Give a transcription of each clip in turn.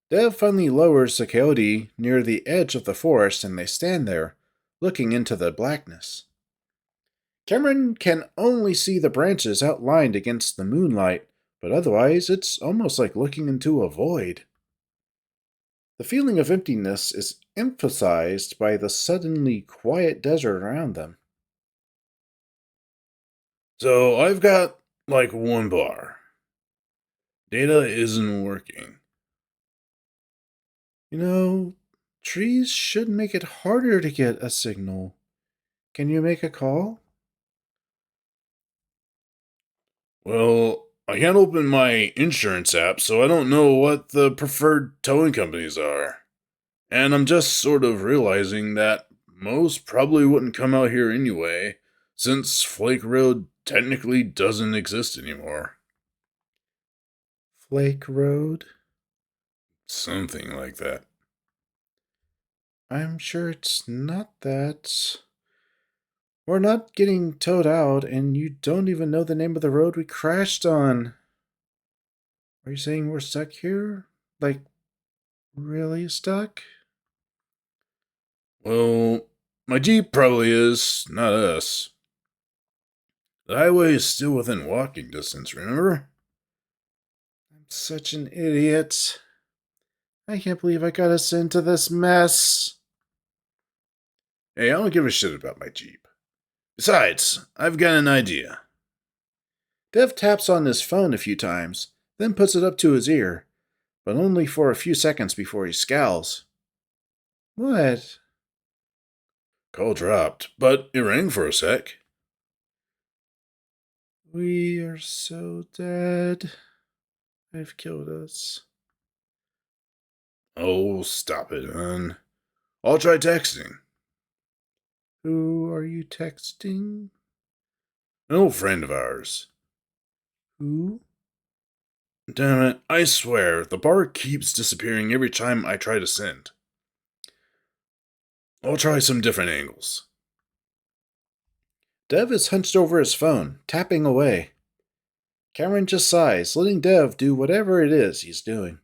Dev finally lowers the coyote near the edge of the forest and they stand there, looking into the blackness. Cameron can only see the branches outlined against the moonlight, but otherwise it's almost like looking into a void. The feeling of emptiness is emphasized by the suddenly quiet desert around them. So I've got like one bar. Data isn't working. You know, trees should make it harder to get a signal. Can you make a call? Well, I can't open my insurance app, so I don't know what the preferred towing companies are. And I'm just sort of realizing that most probably wouldn't come out here anyway, since Flake Road technically doesn't exist anymore. Flake Road? Something like that. I'm sure it's not that. We're not getting towed out, and you don't even know the name of the road we crashed on. Are you saying we're stuck here? Like, really stuck? Well, my Jeep probably is, not us. The highway is still within walking distance, remember? I'm such an idiot. I can't believe I got us into this mess. Hey, I don't give a shit about my Jeep. Besides, I've got an idea. Dev taps on his phone a few times, then puts it up to his ear, but only for a few seconds before he scowls. What? Call dropped, but it rang for a sec. We are so dead. I've killed us. Oh, stop it, hon. I'll try texting. Who are you texting? An old friend of ours. Who? Damn it, I swear, the bar keeps disappearing every time I try to send. I'll try some different angles. Dev is hunched over his phone, tapping away. Cameron just sighs, letting Dev do whatever it is he's doing.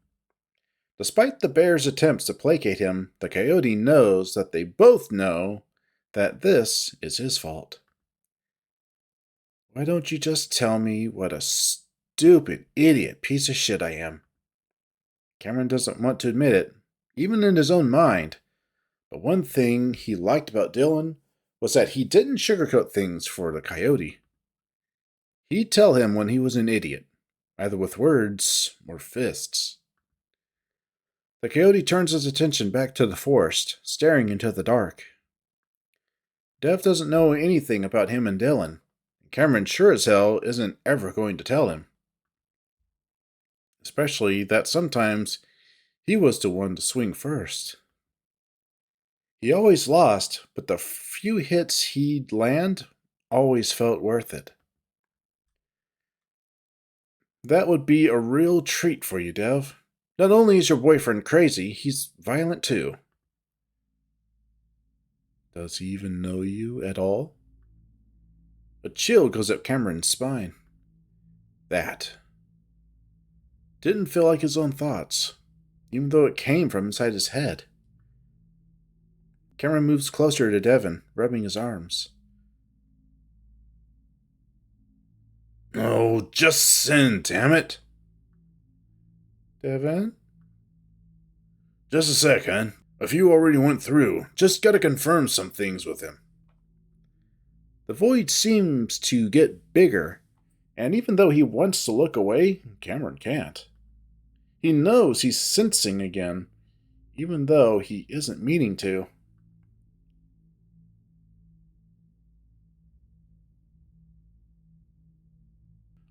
Despite the bear's attempts to placate him, the coyote knows that they both know that this is his fault. Why don't you just tell me what a stupid idiot piece of shit I am? Cameron doesn't want to admit it, even in his own mind, but one thing he liked about Dylan was that he didn't sugarcoat things for the coyote. He'd tell him when he was an idiot, either with words or fists. The coyote turns his attention back to the forest, staring into the dark. Dev doesn't know anything about him and Dylan. Cameron sure as hell isn't ever going to tell him. Especially that sometimes he was the one to swing first. He always lost, but the few hits he'd land always felt worth it. That would be a real treat for you, Dev. Not only is your boyfriend crazy, he's violent too. Does he even know you at all? A chill goes up Cameron's spine. That didn't feel like his own thoughts, even though it came from inside his head. Cameron moves closer to Devon, rubbing his arms. Oh, just send, damn it. Devon? Just a sec, hon. A few already went through. Just gotta confirm some things with him. The void seems to get bigger, and even though he wants to look away, Cameron can't. He knows he's sensing again, even though he isn't meaning to.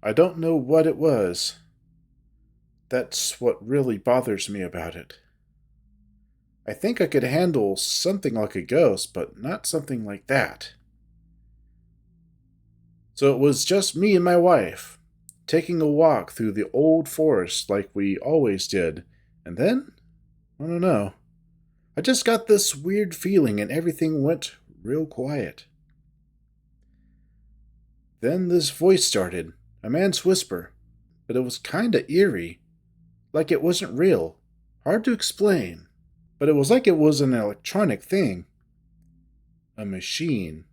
I don't know what it was. That's what really bothers me about it. I think I could handle something like a ghost, but not something like that. So it was just me and my wife, taking a walk through the old forest like we always did, and then, I don't know, I just got this weird feeling and everything went real quiet. Then this voice started, a man's whisper, but it was kinda eerie, like it wasn't real, Hard to explain, but it was like it was an electronic thing. A machine.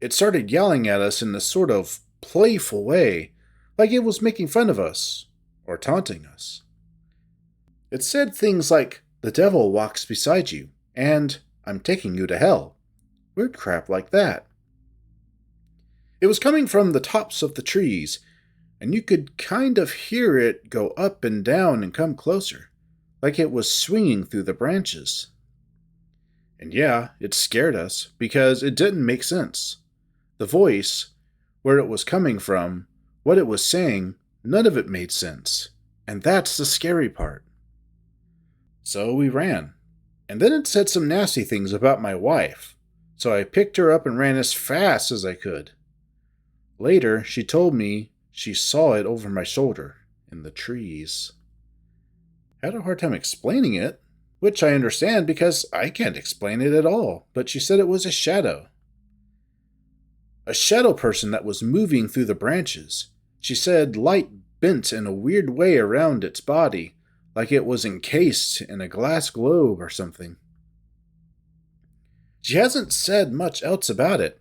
It started yelling at us in this sort of playful way, like it was making fun of us, or taunting us. It said things like, "The devil walks beside you," and "I'm taking you to hell." Weird crap like that. It was coming from the tops of the trees, and you could kind of hear it go up and down and come closer, like it was swinging through the branches. And yeah, it scared us, because it didn't make sense. The voice, where it was coming from, what it was saying, none of it made sense. And that's the scary part. So we ran. And then it said some nasty things about my wife, so I picked her up and ran as fast as I could. Later, she told me she saw it over my shoulder, in the trees. I had a hard time explaining it, which I understand because I can't explain it at all, but she said it was a shadow. A shadow person that was moving through the branches. She said light bent in a weird way around its body, like it was encased in a glass globe or something. She hasn't said much else about it.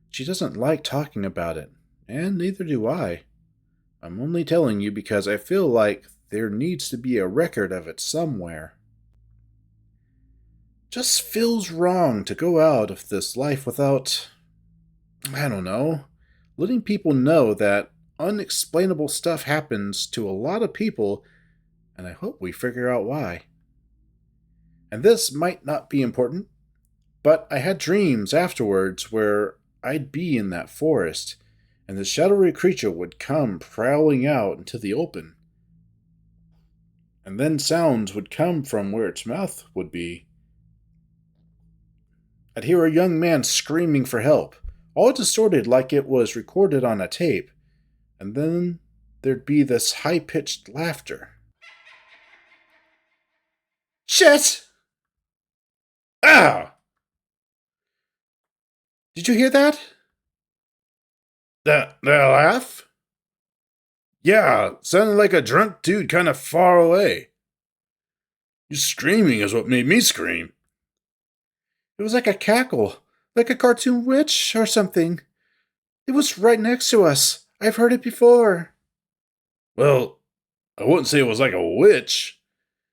She doesn't like talking about it, and neither do I. I'm only telling you because I feel like there needs to be a record of it somewhere. Just feels wrong to go out of this life without, I don't know, letting people know that unexplainable stuff happens to a lot of people, and I hope we figure out why. And this might not be important, but I had dreams afterwards where I'd be in that forest, and the shadowy creature would come prowling out into the open. And then sounds would come from where its mouth would be. I'd hear a young man screaming for help, all distorted like it was recorded on a tape, and then there'd be this high-pitched laughter. Shit! Ah! Did you hear that? That laugh? Yeah, sounded like a drunk dude kind of far away. You screaming is what made me scream. It was like a cackle, like a cartoon witch or something. It was right next to us. I've heard it before. Well, I wouldn't say it was like a witch.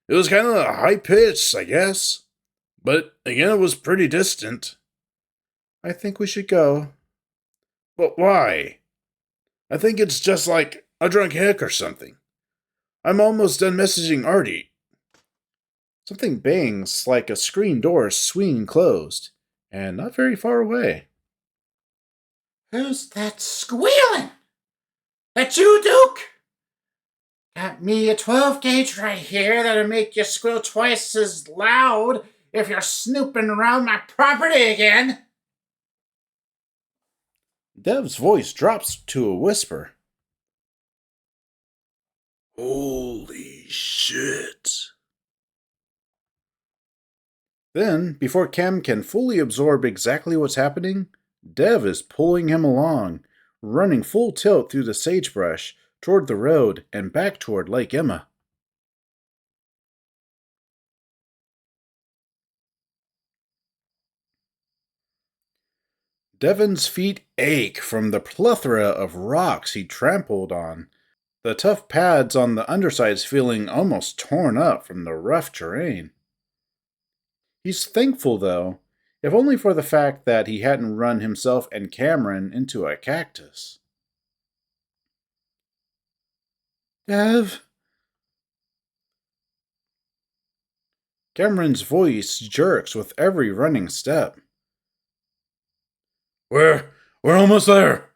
It was kind of high pitched, I guess. But again, it was pretty distant. I think we should go. But why? I think it's just like a drunk hick or something. I'm almost done messaging Artie. Something bangs like a screen door swinging closed, and not very far away. Who's that squealing? That you, Duke? Got me a 12 gauge right here that'll make you squeal twice as loud if you're snooping around my property again. Dev's voice drops to a whisper. Holy shit. Then, before Cam can fully absorb exactly what's happening, Dev is pulling him along, running full tilt through the sagebrush, toward the road, and back toward Lake Emma. Devon's feet ache from the plethora of rocks he trampled on, the tough pads on the undersides feeling almost torn up from the rough terrain. He's thankful, though, if only for the fact that he hadn't run himself and Cameron into a cactus. Dev? Cameron's voice jerks with every running step. We're almost there.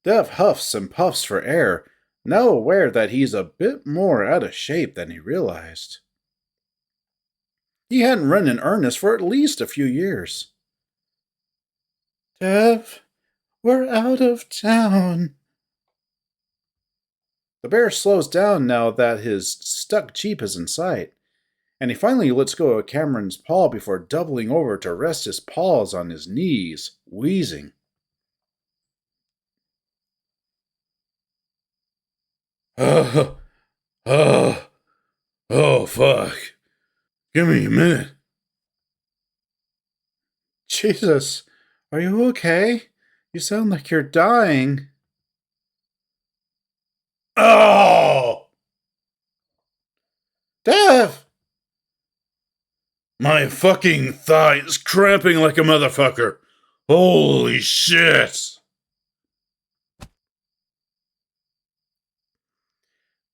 Dev huffs and puffs for air, now aware that he's a bit more out of shape than he realized. He hadn't run in earnest for at least a few years. Dev, we're out of town. The bear slows down now that his stuck Jeep is in sight, and he finally lets go of Cameron's paw before doubling over to rest his paws on his knees, wheezing. Oh, oh, fuck. Give me a minute. Jesus, are you okay? You sound like you're dying. Oh! Dev! My fucking thigh is cramping like a motherfucker. Holy shit.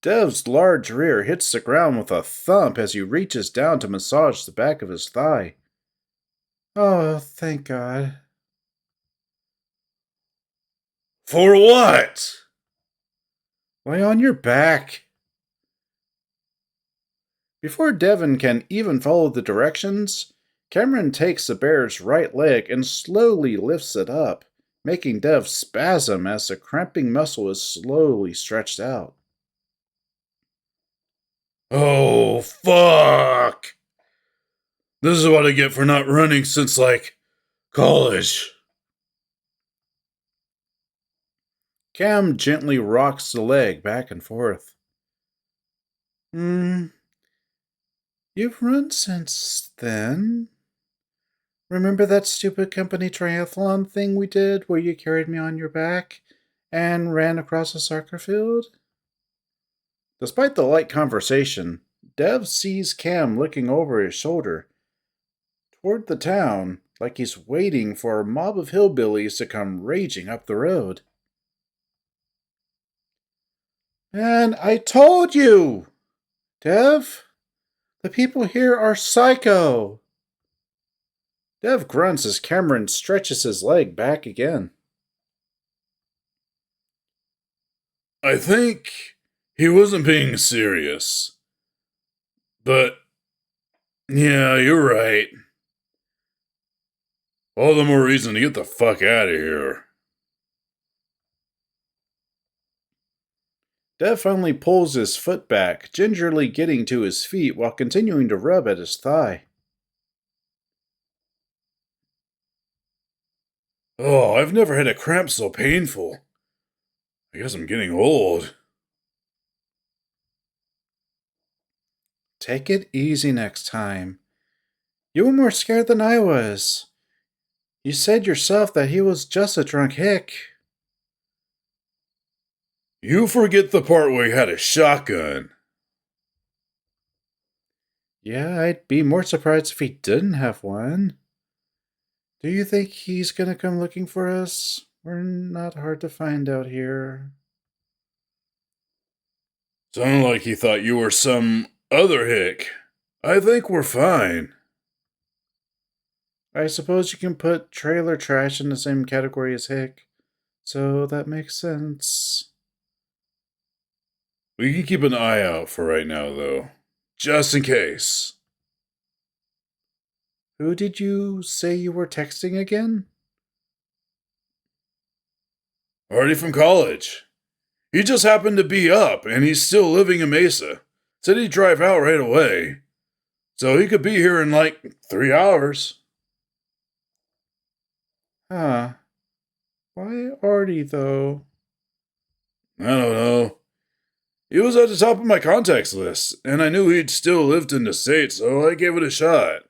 Dev's large rear hits the ground with a thump as he reaches down to massage the back of his thigh. Oh, thank God. For what? Lay on your back. Before Devon can even follow the directions, Cameron takes the bear's right leg and slowly lifts it up, making Dev spasm as the cramping muscle is slowly stretched out. Oh, fuck. This is what I get for not running since, like, college. Cam gently rocks the leg back and forth. You've run since then. Remember that stupid company triathlon thing we did where you carried me on your back and ran across a soccer field? Despite the light conversation, Dev sees Cam looking over his shoulder toward the town like he's waiting for a mob of hillbillies to come raging up the road. And I told you! Dev, the people here are psycho! Dev grunts as Cameron stretches his leg back again. I think he wasn't being serious. But, yeah, you're right. All the more reason to get the fuck out of here. Dev finally pulls his foot back, gingerly getting to his feet while continuing to rub at his thigh. Oh, I've never had a cramp so painful. I guess I'm getting old. Take it easy next time. You were more scared than I was. You said yourself that he was just a drunk hick. You forget the part where he had a shotgun. Yeah, I'd be more surprised if he didn't have one. Do you think he's gonna come looking for us? We're not hard to find out here. Sounded like he thought you were some other hick. I think we're fine. I suppose you can put trailer trash in the same category as hick, so that makes sense. We can keep an eye out for right now, though. Just in case. Who did you say you were texting again? Already from college. He just happened to be up, and he's still living in Mesa. Said he'd drive out right away. So he could be here in like 3 hours. Huh. Why Artie, though? I don't know. He was at the top of my contacts list, and I knew he'd still lived in the States, so I gave it a shot.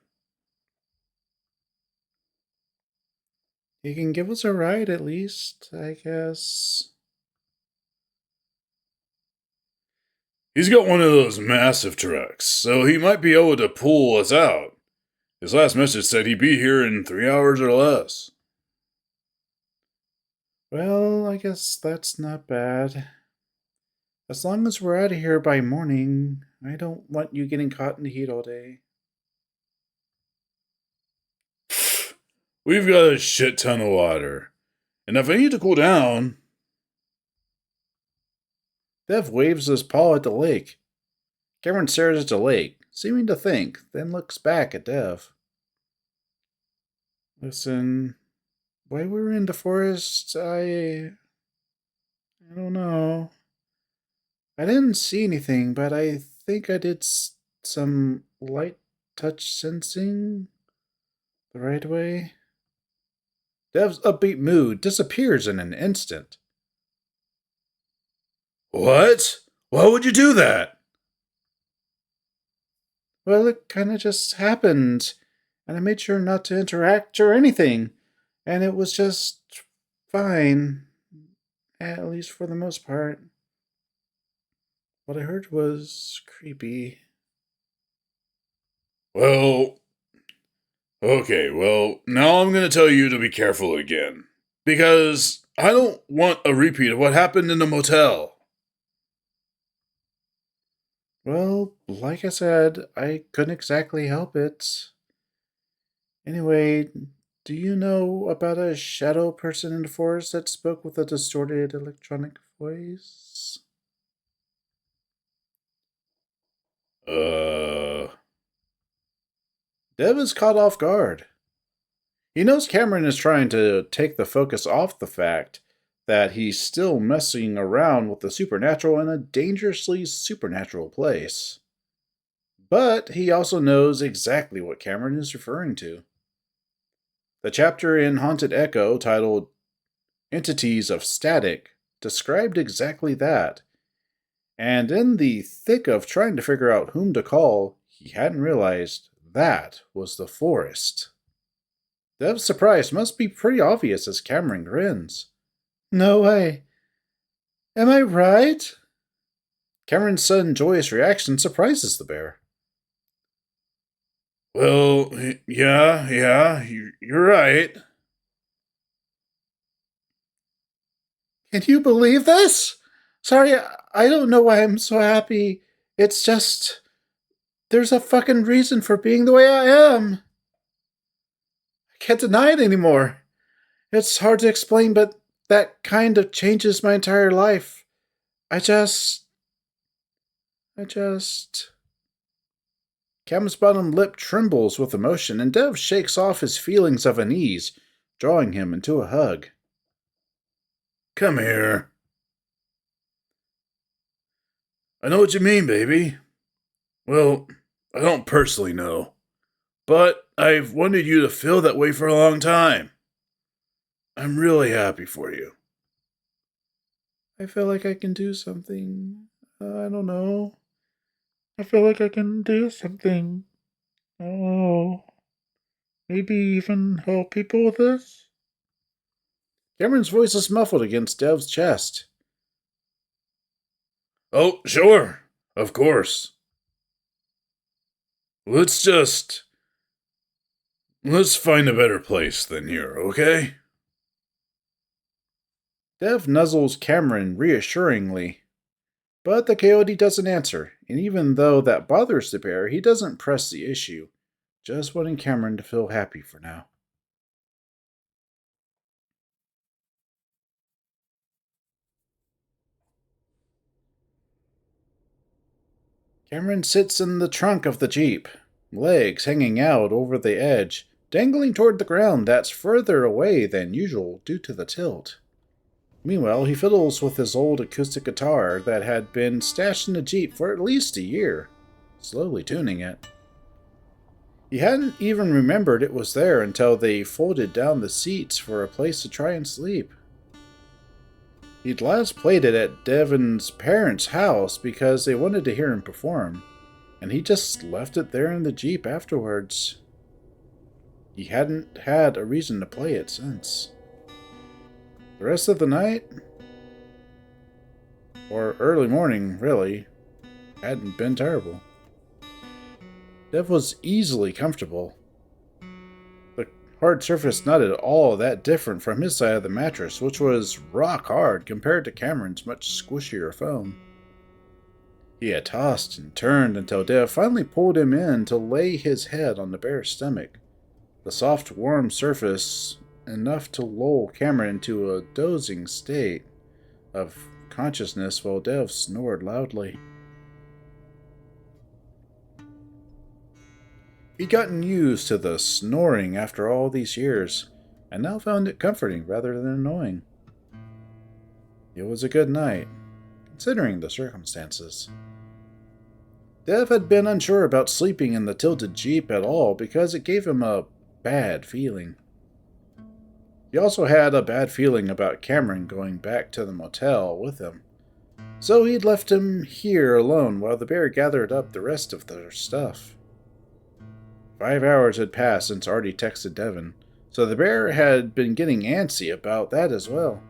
He can give us a ride at least, I guess. He's got one of those massive trucks, so he might be able to pull us out. His last message said he'd be here in 3 hours or less. Well, I guess that's not bad. As long as we're out of here by morning, I don't want you getting caught in the heat all day. We've got a shit ton of water. And if I need to cool down... Dev waves his paw at the lake. Cameron stares at the lake, seeming to think, then looks back at Dev. Listen, while we were in the forest, I don't know. I didn't see anything, but I think I did some light touch sensing the right way. Dev's upbeat mood disappears in an instant. What? Why would you do that? Well, it kind of just happened, and I made sure not to interact or anything, and it was just fine, at least for the most part. What I heard was creepy. Well, okay, well, now I'm gonna tell you to be careful again. Because I don't want a repeat of what happened in the motel. Well, like I said, I couldn't exactly help it. Anyway, do you know about a shadow person in the forest that spoke with a distorted electronic voice? Uh, Dev is caught off guard. He knows Cameron is trying to take the focus off the fact that he's still messing around with the supernatural in a dangerously supernatural place. But he also knows exactly what Cameron is referring to. The chapter in Haunted Echo titled Entities of Static described exactly that. And in the thick of trying to figure out whom to call, he hadn't realized that was the forest. Dev's surprise must be pretty obvious as Cameron grins. No way. Am I right? Cameron's sudden joyous reaction surprises the bear. well, yeah, you're right. Can you believe this? Sorry, I don't know why I'm so happy. It's just, there's a fucking reason for being the way I am. I can't deny it anymore. It's hard to explain, but that kind of changes my entire life. I just. Cam's bottom lip trembles with emotion, and Dev shakes off his feelings of unease, drawing him into a hug. Come here. I know what you mean, baby. Well, I don't personally know, but I've wanted you to feel that way for a long time. I'm really happy for you. I feel like I can do something. I don't know. I feel like I can do something. Oh. Maybe even help people with this? Cameron's voice is muffled against Dev's chest. Oh, sure. Of course. Let's find a better place than here, okay? Dev nuzzles Cameron reassuringly. But the coyote doesn't answer, and even though that bothers the bear, he doesn't press the issue, just wanting Cameron to feel happy for now. Cameron sits in the trunk of the Jeep, legs hanging out over the edge, dangling toward the ground that's further away than usual due to the tilt. Meanwhile, he fiddles with his old acoustic guitar that had been stashed in the Jeep for at least a year, slowly tuning it. He hadn't even remembered it was there until they folded down the seats for a place to try and sleep. He'd last played it at Devon's parents' house because they wanted to hear him perform, and he just left it there in the Jeep afterwards. He hadn't had a reason to play it since. The rest of the night, or early morning, really, hadn't been terrible. Dev was easily comfortable. The hard surface not at all that different from his side of the mattress, which was rock hard compared to Cameron's much squishier foam. He had tossed and turned until Dev finally pulled him in to lay his head on the bear's stomach. The soft, warm surface enough to lull Cameron into a dozing state of consciousness while Dev snored loudly. He'd gotten used to the snoring after all these years, and now found it comforting rather than annoying. It was a good night, considering the circumstances. Dev had been unsure about sleeping in the tilted Jeep at all because it gave him a bad feeling. He also had a bad feeling about Cameron going back to the motel with him, so he'd left him here alone while the bear gathered up the rest of their stuff. 5 hours had passed since Artie texted Devon, so the bear had been getting antsy about that as well.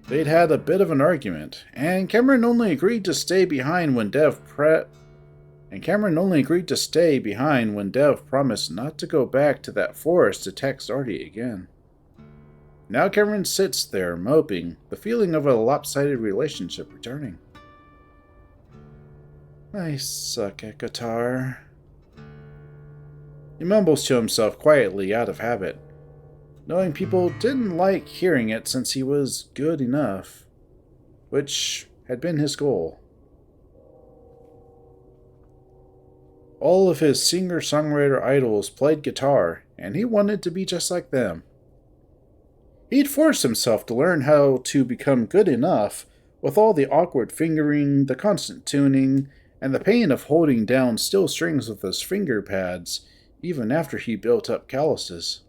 They'd had a bit of an argument, and Cameron only agreed to stay behind when Dev promised not to go back to that forest to text Artie again. Now Cameron sits there moping, the feeling of a lopsided relationship returning. I suck at guitar. He mumbles to himself quietly out of habit, knowing people didn't like hearing it since he was good enough, which had been his goal. All of his singer-songwriter idols played guitar, and he wanted to be just like them. He'd forced himself to learn how to become good enough with all the awkward fingering, the constant tuning, and the pain of holding down steel strings with his finger pads, even after he built up calluses.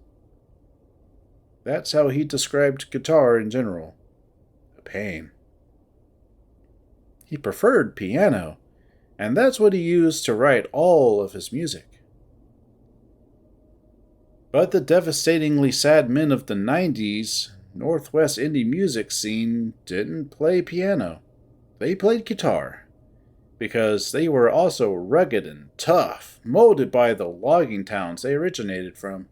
That's how he described guitar in general. A pain. He preferred piano, and that's what he used to write all of his music. But the devastatingly sad men of the 90s Northwest indie music scene didn't play piano. They played guitar, because they were also rugged and tough, molded by the logging towns they originated from.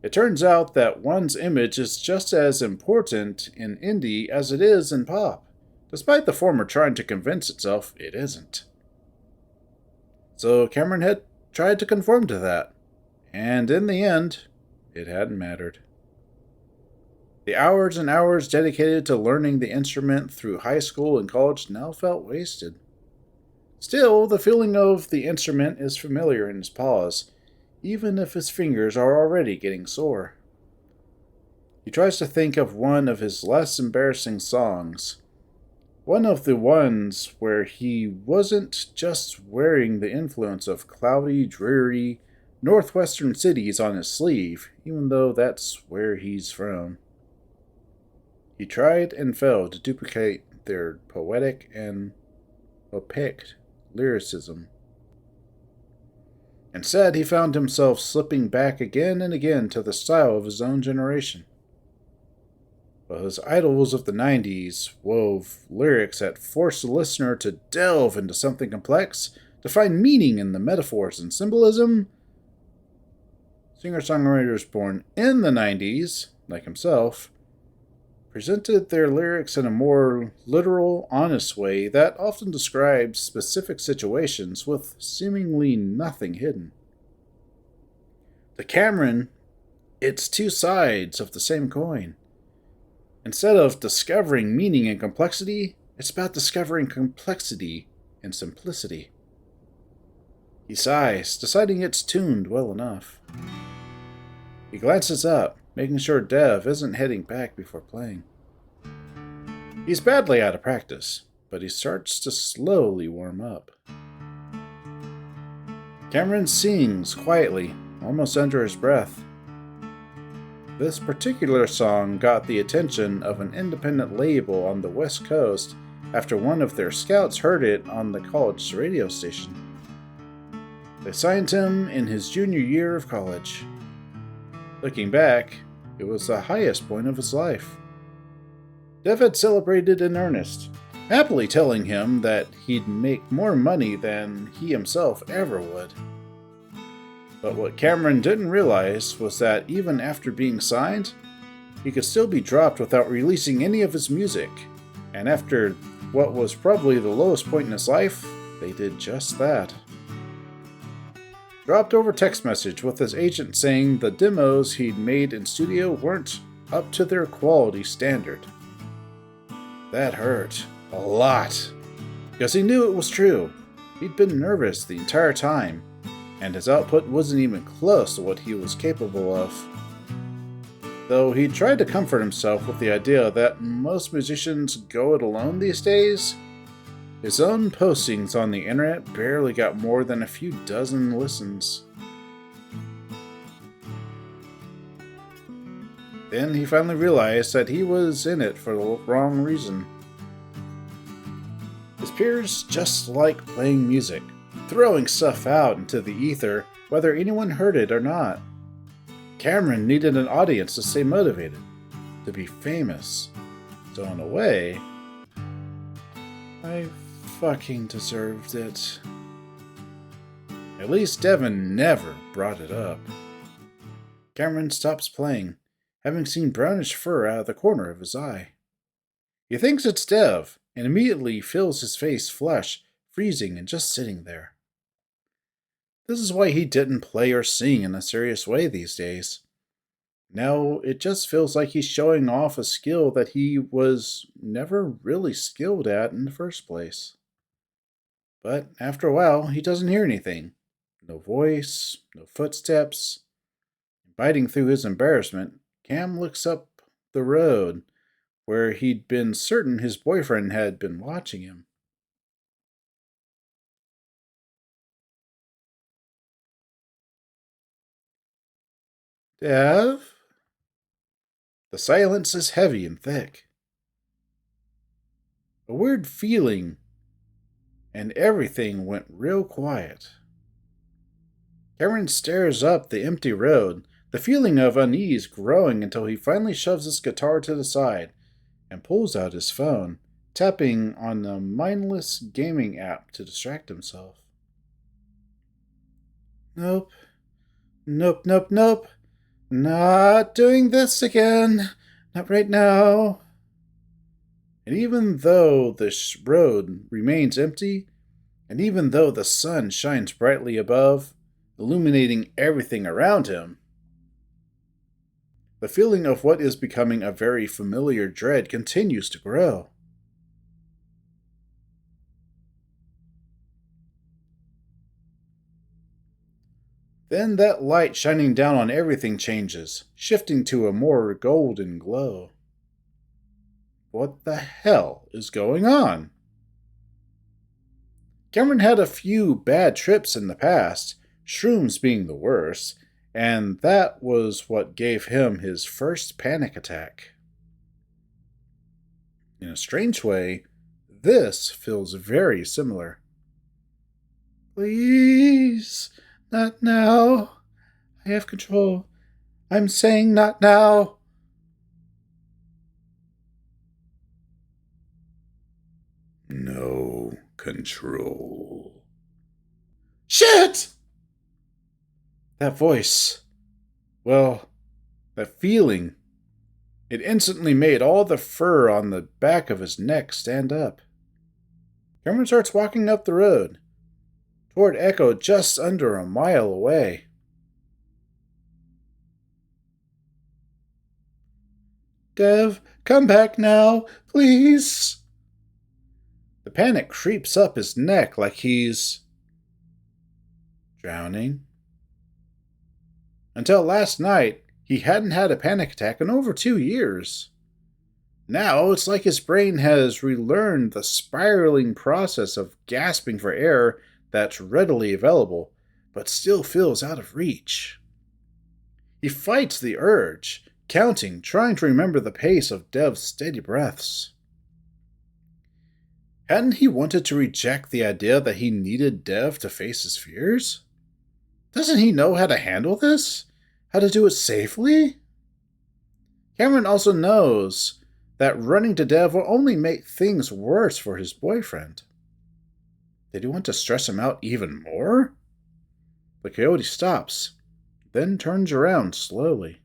It turns out that one's image is just as important in indie as it is in pop, despite the former trying to convince itself it isn't. So Cameron had tried to conform to that, and in the end, it hadn't mattered. The hours and hours dedicated to learning the instrument through high school and college now felt wasted. Still, the feeling of the instrument is familiar in his paws, even if his fingers are already getting sore. He tries to think of one of his less embarrassing songs, one of the ones where he wasn't just wearing the influence of cloudy, dreary, northwestern cities on his sleeve, even though that's where he's from. He tried and failed to duplicate their poetic and opaque lyricism. Instead, he found himself slipping back again and again to the style of his own generation. While his idols of the 90s wove lyrics that forced the listener to delve into something complex, to find meaning in the metaphors and symbolism, singer-songwriters born in the 90s, like himself, presented their lyrics in a more literal, honest way that often describes specific situations with seemingly nothing hidden. To Cameron, it's two sides of the same coin. Instead of discovering meaning and complexity, it's about discovering complexity and simplicity. He sighs, deciding it's tuned well enough. He glances up, making sure Dev isn't heading back before playing. He's badly out of practice, but he starts to slowly warm up. Cameron sings quietly, almost under his breath. This particular song got the attention of an independent label on the West Coast after one of their scouts heard it on the college radio station. They signed him in his junior year of college. Looking back, it was the highest point of his life. Dev had celebrated in earnest, happily telling him that he'd make more money than he himself ever would. But what Cameron didn't realize was that even after being signed, he could still be dropped without releasing any of his music, and after what was probably the lowest point in his life, they did just that. Dropped over text message with his agent saying the demos he'd made in studio weren't up to their quality standard. That hurt a lot, because he knew it was true. He'd been nervous the entire time, and his output wasn't even close to what he was capable of. Though he tried to comfort himself with the idea that most musicians go it alone these days, his own postings on the internet barely got more than a few dozen listens. Then he finally realized that he was in it for the wrong reason. His peers just like playing music, throwing stuff out into the ether, whether anyone heard it or not. Cameron needed an audience to stay motivated, to be famous. So in a way, I fucking deserved it. At least Devin never brought it up. Cameron stops playing, having seen brownish fur out of the corner of his eye. He thinks it's Dev, and immediately feels his face flush, freezing and just sitting there. This is why he didn't play or sing in a serious way these days. Now it just feels like he's showing off a skill that he was never really skilled at in the first place. But after a while, he doesn't hear anything. No voice, no footsteps. Biting through his embarrassment, Cam looks up the road where he'd been certain his boyfriend had been watching him. Dev? The silence is heavy and thick. A weird feeling, and everything went real quiet. Cameron stares up the empty road, the feeling of unease growing until he finally shoves his guitar to the side and pulls out his phone, tapping on a mindless gaming app to distract himself. Nope. Not doing this again. Not right now. And even though the road remains empty, and even though the sun shines brightly above, illuminating everything around him, the feeling of what is becoming a very familiar dread continues to grow. Then that light shining down on everything changes, shifting to a more golden glow. What the hell is going on? Cameron had a few bad trips in the past, shrooms being the worst, and that was what gave him his first panic attack. In a strange way, this feels very similar. Please, not now. I have control. I'm saying not now. No control. Shit! That voice. Well, that feeling. It instantly made all the fur on the back of his neck stand up. Cameron starts walking up the road, toward Echo just under a mile away. Dev, come back now, please. The panic creeps up his neck like he's drowning. Until last night, he hadn't had a panic attack in over 2 years. Now, it's like his brain has relearned the spiraling process of gasping for air that's readily available, but still feels out of reach. He fights the urge, counting, trying to remember the pace of Dev's steady breaths. Hadn't he wanted to reject the idea that he needed Dev to face his fears? Doesn't he know how to handle this? How to do it safely? Cameron also knows that running to Dev will only make things worse for his boyfriend. Did he want to stress him out even more? The coyote stops, then turns around slowly.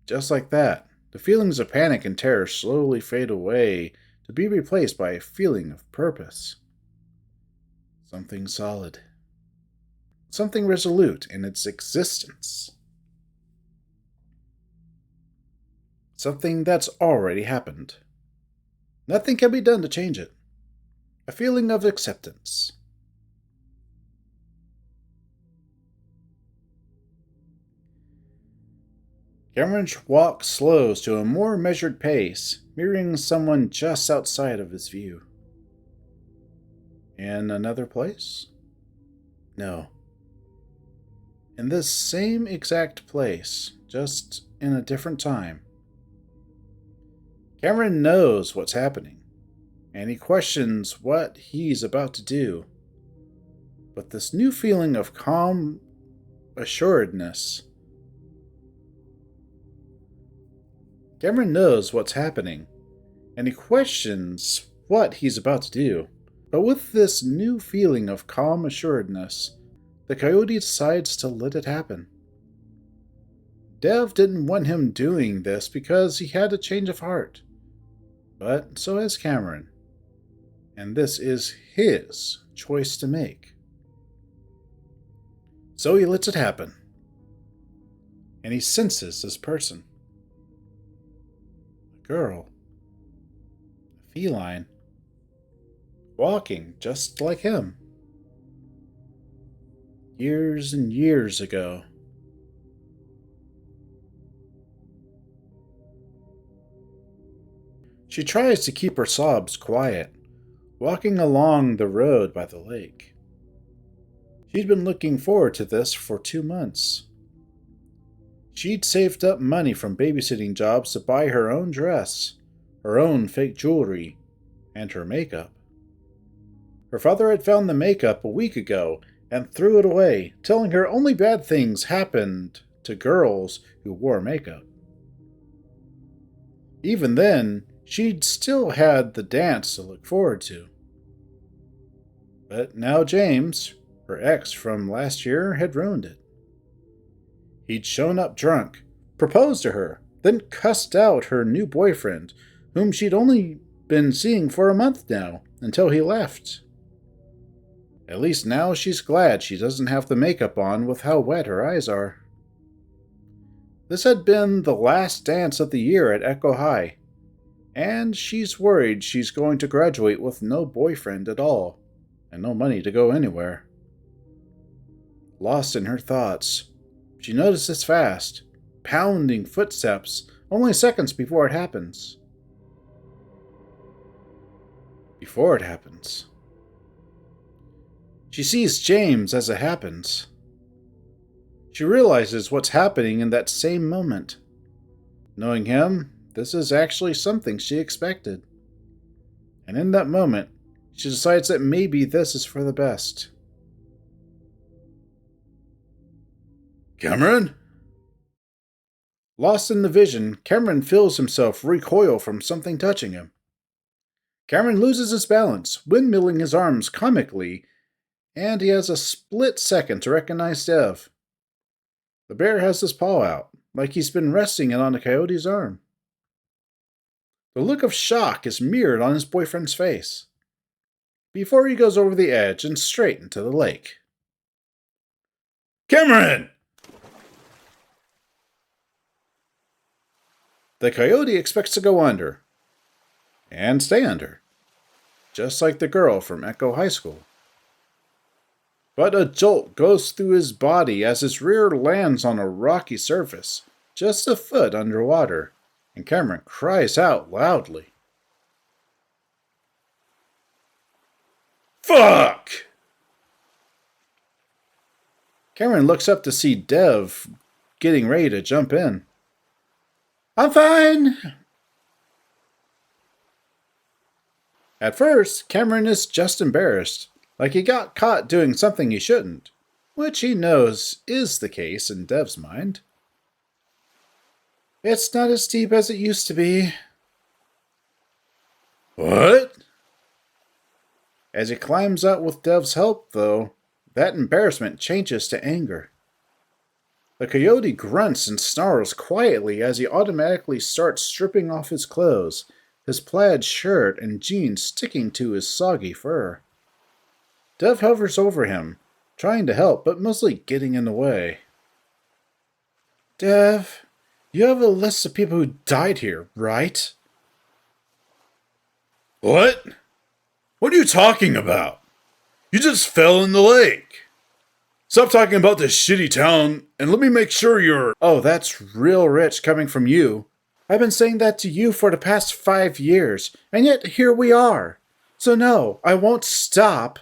Just like that, the feelings of panic and terror slowly fade away to be replaced by a feeling of purpose. Something solid. Something resolute in its existence. Something that's already happened. Nothing can be done to change it. A feeling of acceptance. Cameron walks slows to a more measured pace, mirroring someone just outside of his view. In another place? No. In this same exact place, just in a different time. Cameron knows what's happening. and he questions what he's about to do. But this new feeling of calm assuredness. Cameron knows what's happening, and he questions what he's about to do. But with this new feeling of calm assuredness, the coyote decides to let it happen. Dev didn't want him doing this because he had a change of heart. But so has Cameron. And this is his choice to make. So he lets it happen. And he senses this person. A girl. A feline. Walking just like him. Years and years ago. She tries to keep her sobs quiet, walking along the road by the lake. She'd been looking forward to this for 2 months. She'd saved up money from babysitting jobs to buy her own dress, her own fake jewelry, and her makeup. Her father had found the makeup a week ago and threw it away, telling her only bad things happened to girls who wore makeup. Even then, she'd still had the dance to look forward to. But now James, her ex from last year, had ruined it. He'd shown up drunk, proposed to her, then cussed out her new boyfriend, whom she'd only been seeing for a month now, until he left. At least now she's glad she doesn't have the makeup on with how wet her eyes are. This had been the last dance of the year at Echo High, and she's worried she's going to graduate with no boyfriend at all, and no money to go anywhere. Lost in her thoughts, she notices fast, pounding footsteps only seconds before it happens. Before it happens. She sees James as it happens. She realizes what's happening in that same moment. Knowing him, this is actually something she expected. And in that moment, she decides that maybe this is for the best. Cameron? Lost in the vision, Cameron feels himself recoil from something touching him. Cameron loses his balance, windmilling his arms comically, and he has a split second to recognize Dev. The bear has his paw out, like he's been resting it on the coyote's arm. The look of shock is mirrored on his boyfriend's face, before he goes over the edge and straight into the lake. Cameron! The coyote expects to go under, and stay under, just like the girl from Echo High School. But a jolt goes through his body as his rear lands on a rocky surface, just a foot underwater, and Cameron cries out loudly. Fuck! Cameron looks up to see Dev getting ready to jump in. I'm fine! At first, Cameron is just embarrassed, like he got caught doing something he shouldn't, which he knows is the case in Dev's mind. It's not as deep as it used to be. What? As he climbs out with Dev's help, though, that embarrassment changes to anger. The coyote grunts and snarls quietly as he automatically starts stripping off his clothes, his plaid shirt and jeans sticking to his soggy fur. Dev hovers over him, trying to help, but mostly getting in the way. Dev, you have a list of people who died here, right? What? What are you talking about? You just fell in the lake. Stop talking about this shitty town and let me make sure you're... Oh, that's real rich coming from you. I've been saying that to you for the past 5 years, and yet here we are. So no, I won't stop.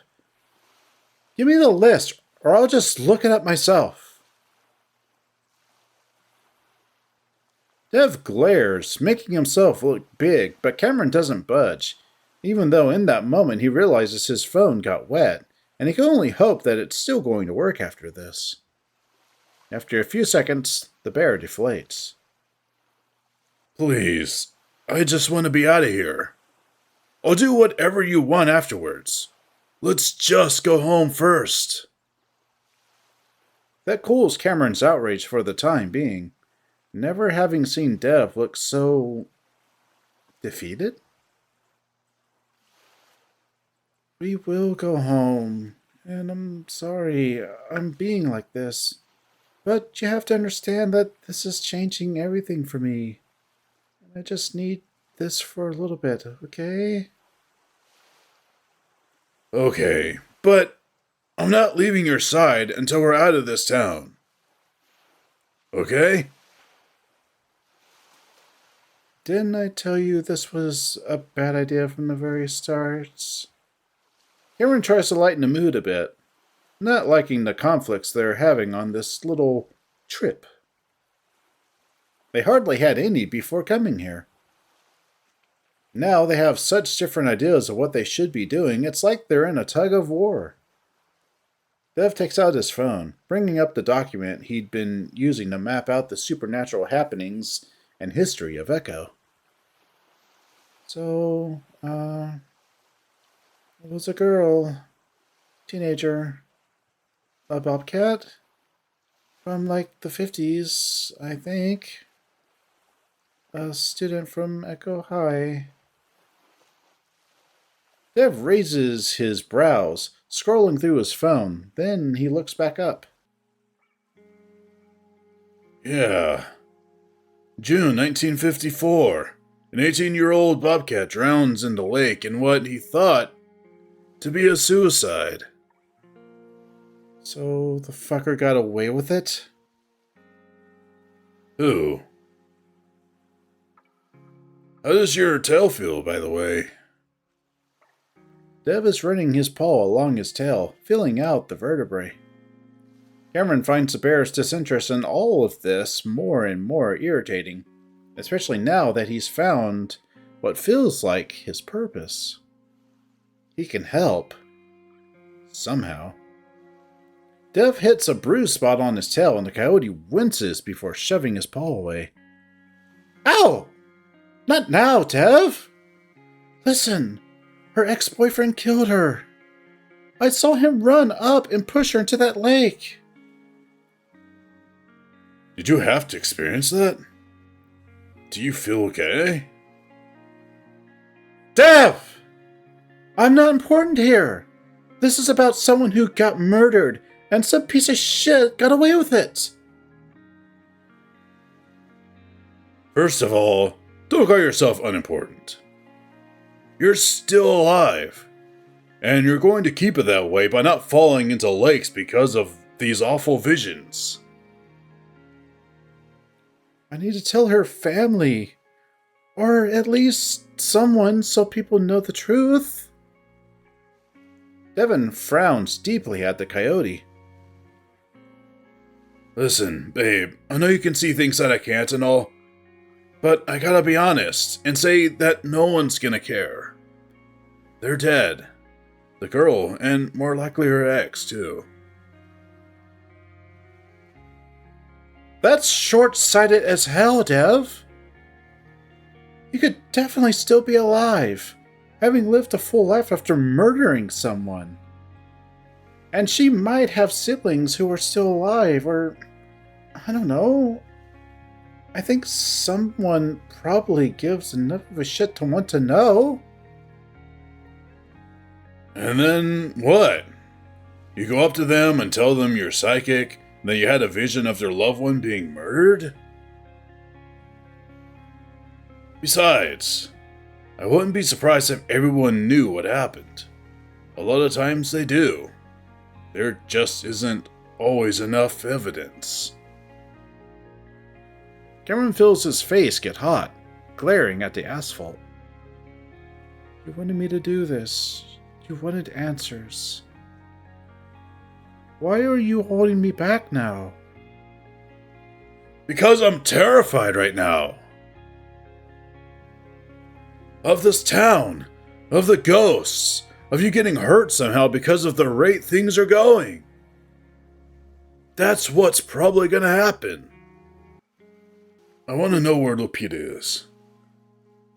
Give me the list, or I'll just look it up myself. Dev glares, making himself look big, but Cameron doesn't budge. even though in that moment he realizes his phone got wet, and he can only hope that it's still going to work after this. After a few seconds, the bear deflates. Please, I just want to be out of here. I'll do whatever you want afterwards. Let's just go home first. That cools Cameron's outrage for the time being, never having seen Dev look so defeated. We will go home, and I'm sorry I'm being like this, but you have to understand that this is changing everything for me. I just need this for a little bit, okay? Okay, but I'm not leaving your side until we're out of this town. Okay? Didn't I tell you this was a bad idea from the very start? Cameron tries to lighten the mood a bit, not liking the conflicts they're having on this little trip. They hardly had any before coming here. Now they have such different ideas of what they should be doing, it's like they're in a tug of war. Dev takes out his phone, bringing up the document he'd been using to map out the supernatural happenings and history of Echo. So, it was a girl, teenager, a bobcat, from like the 50s, I think. A student from Echo High. Dev raises his brows, scrolling through his phone. Then he looks back up. Yeah. June 1954. An 18-year-old bobcat drowns in the lake in what he thought to be a suicide. So the fucker got away with it? Who? How does your tail feel, by the way? Dev is running his paw along his tail, feeling out the vertebrae. Cameron finds the bear's disinterest in all of this more and more irritating, especially now that he's found what feels like his purpose. He can help. Somehow. Dev hits a bruised spot on his tail and the coyote winces before shoving his paw away. Ow! Not now, Dev! Listen, her ex-boyfriend killed her. I saw him run up and push her into that lake. Did you have to experience that? Do you feel okay? Dev! I'm not important here. This is about someone who got murdered, and some piece of shit got away with it. First of all, don't call yourself unimportant. You're still alive, and you're going to keep it that way by not falling into lakes because of these awful visions. I need to tell her family, or at least someone so people know the truth. Devin frowns deeply at the coyote. Listen, babe, I know you can see things that I can't and all, but I gotta be honest and say that no one's gonna care. They're dead. The girl, and more likely her ex, too. That's short-sighted as hell, Dev. You could definitely still be alive, having lived a full life after murdering someone. And she might have siblings who are still alive, or I don't know. I think someone probably gives enough of a shit to want to know. And then what? You go up to them and tell them you're psychic, and that you had a vision of their loved one being murdered? Besides, I wouldn't be surprised if everyone knew what happened. A lot of times they do. There just isn't always enough evidence. Cameron feels his face get hot, glaring at the asphalt. You wanted me to do this. You wanted answers. Why are you holding me back now? Because I'm terrified right now. Of this town, Of the ghosts. Of you getting hurt somehow because of the rate things are going. That's what's probably gonna happen. I want to know where Lupita is.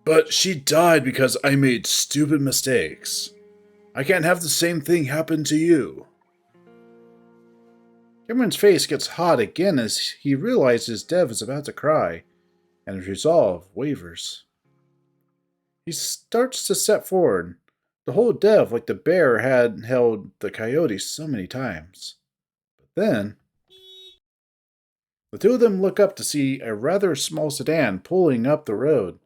But she died because I made stupid mistakes. I can't have the same thing happen to you. Cameron's face gets hot again as he realizes Dev is about to cry, and his resolve wavers. He starts to step forward, to hold Dev like the bear had held the coyote so many times. But then, the two of them look up to see a rather small sedan pulling up the road,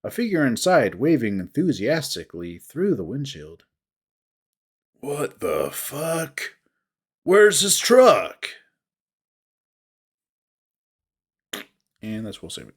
a figure inside waving enthusiastically through the windshield. What the fuck? Where's his truck? And that's we'll save it.